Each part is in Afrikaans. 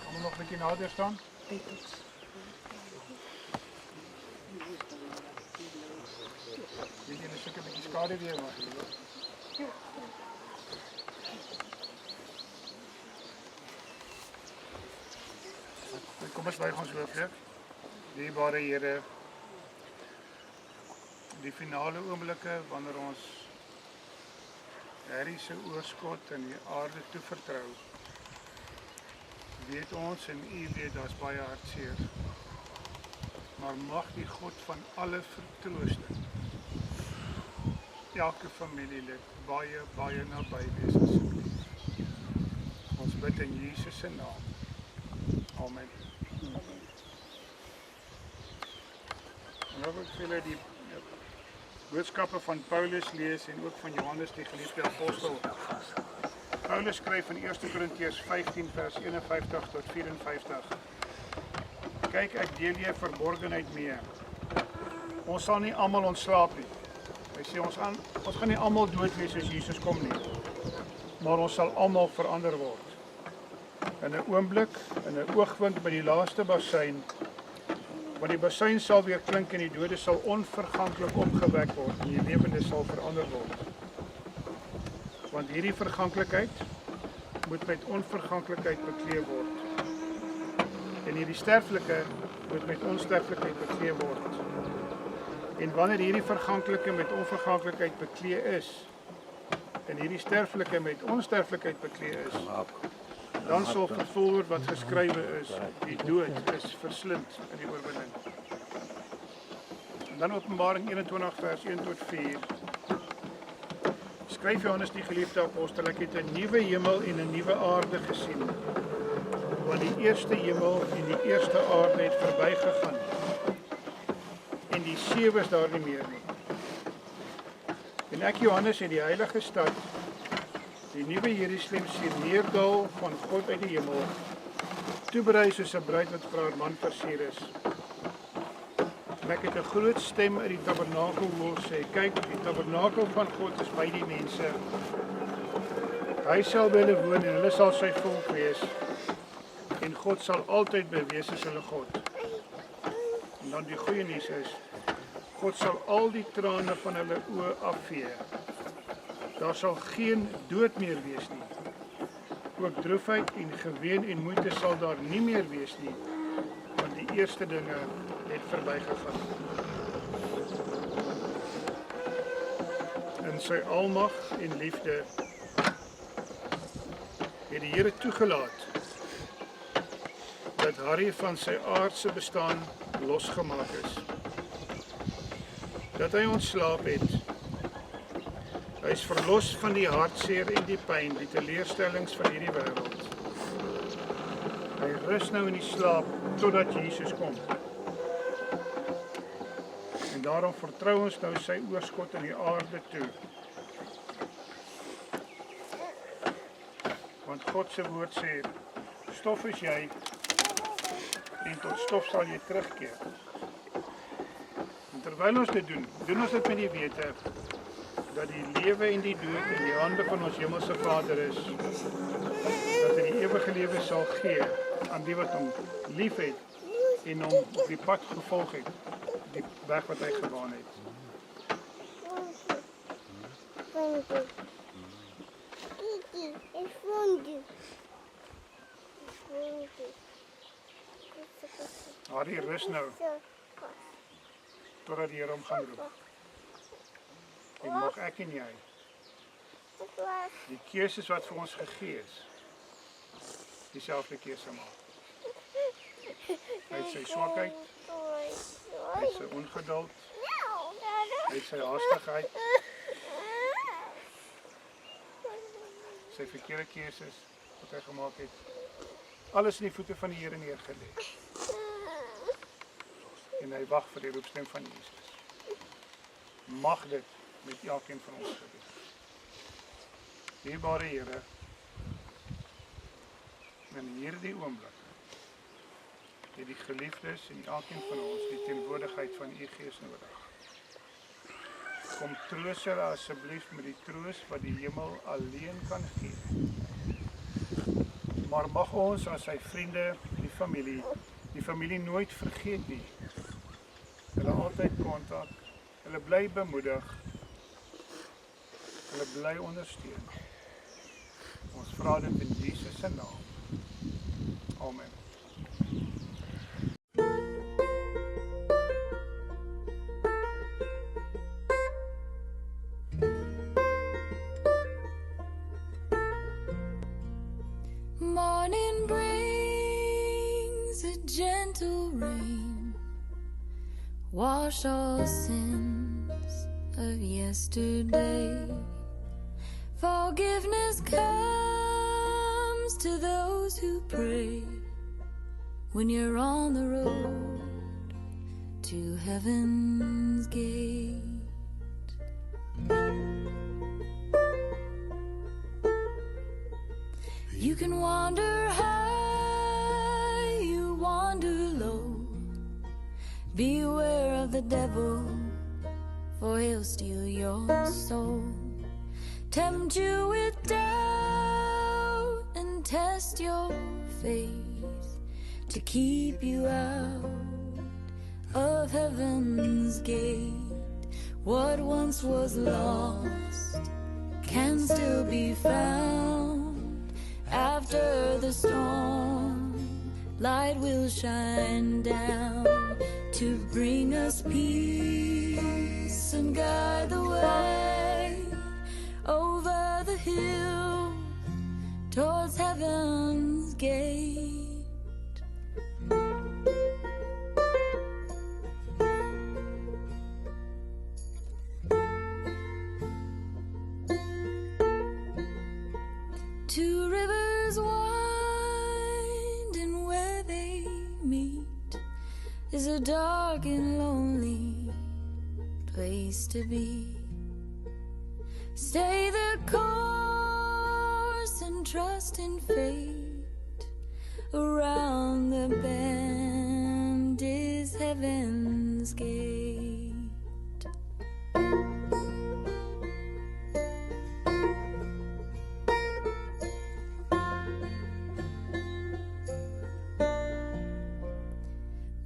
Kan we nog een beetje nader staan? Weet je, een stukje beetje skade weer maar. Kom eens buig ons hooflik. Dierbare Here, die finale oomblikke wanneer ons Harry se oorskot in die aarde toevertrou. Weet ons en u weet daar's baie hartseer. Maar mag die God van alle vertroosting elke familielid baie, baie naby wees asseblief. Ons bid in Jesus se naam. Amen. En ook ek vir die boodskappe van Paulus lees en ook van Johannes die geliefde apostel. Paulus skryf in 1 Korintiërs 15 vers 51 tot 54. Kyk, ek deel jy verborgenheid mee. Ons sal nie almal ontslaap nie. Hy sê ons gaan nie almal dood wees as Jesus kom nie. Maar ons sal almal verander word. In 'n oomblik, in 'n oogwink by die laaste bassein, want die bassein sal weer klink en die dode sal onverganklik opgewek word en die lewendes sal verander word. Want hierdie verganklikheid moet met onverganklikheid bekleed word. En hierdie sterflike moet met onsterflikheid bekleed word. En wanneer hierdie verganklike met onverganklikheid bekleed is, en hierdie sterflike met onsterflikheid bekleed is, dan sal vervul word wat geskrywe is, die dood is verslind in die oorwinning. En dan Openbaring 21 vers 1 tot 4. Skryf Johannes die geliefde apostel, ek het 'n nuwe hemel en 'n nuwe aarde gesien. Want die eerste hemel en die eerste aarde het verbygegaan. En die see was daar nie meer nie. En ek Johannes het die heilige stad, die nuwe Jerusalem sien neerdal van God uit die hemel, toeberei soos 'n bruid wat vir haar man versier is. En ek het 'n groot stem uit die tabernakel hoor sê, kyk, die tabernakel van God is by die mense. Hy sal by hulle woon en hulle sal sy volk wees. En God sal altyd by wees as hulle God. En dan die goeie nuus is, God sal al die trane van hulle oë afvee. Daar sal geen dood meer wees nie. Ook droefheid en geween en moeite sal daar nie meer wees nie, want die eerste dinge het verbygegaan. In sy almag en liefde het die Here toegelaat dat Harry van sy aardse bestaan losgemaak is. Dat hy ontslaap het. Hy is verlos van die hartseer en die pyn, die teleurstellings van hierdie wêreld. Hy rus nou in die slaap totdat Jesus kom. En daarom vertrou ons nou sy oorskot in die aarde toe. Want God se woord sê, stof is jy en tot stof sal jy terugkeer. En terwyl ons dit doen, doen ons dit met die wete dat die lewe en die dood in die hande van ons hemelse Vader is. Dat hy die ewige lewe sal gee aan die wat hom lief het en hom op die pad gevolg het, die weg wat hy gebaan het. Harry rus nou totdat die Here hom gaan roep. En mag ek en jy die keuses wat vir ons gegee is, dieselfde keuse maak. Hy het sy swakheid, hy het sy ongeduld, hy het sy haastigheid, sy verkeerde keuses wat hy gemaak het, alles in die voete van die Here neergelê. En hy wag vir die roepstem van Jesus. Mag dit met elkeen van ons gebeur. Dierbare Here, in hierdie oomblik het die geliefdes en elkeen van ons die teenwoordigheid van U Gees nodig. Kom troos hulle asseblief met die troos wat die hemel alleen kan gee. Maar mag ons as sy vriende, die familie nooit vergeet nie. Hulle altyd kontak, hulle bly bemoedig, hulle bly ondersteun. Ons vra dit in Jesus se naam. Amen. Morning brings a gentle rain, wash all sins of yesterday. Forgiveness comes to those who pray when you're on the road to heaven's gate. You can wander high, you wander low. Beware of the devil, for he'll steal your soul. Tempt you with doubt and test your faith to keep you out of heaven's gate. What once was lost can still be found after the storm. Light will shine down to bring us peace and guide the way over the hill towards heaven's gate. Two rivers wind, and where they meet is a dark and lonely place to be. Stay the course and trust in fate. Around the bend is heaven's heaven's gate.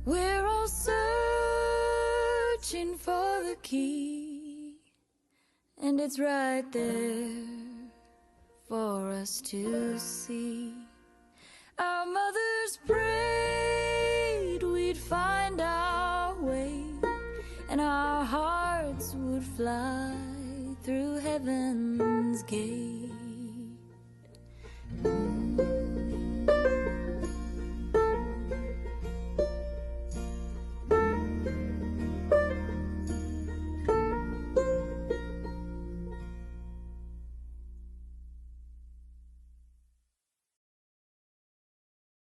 We're all searching for the key, and it's right there for us to see. Our mothers prayed we'd find our way, and our hearts would fly through heaven's gate.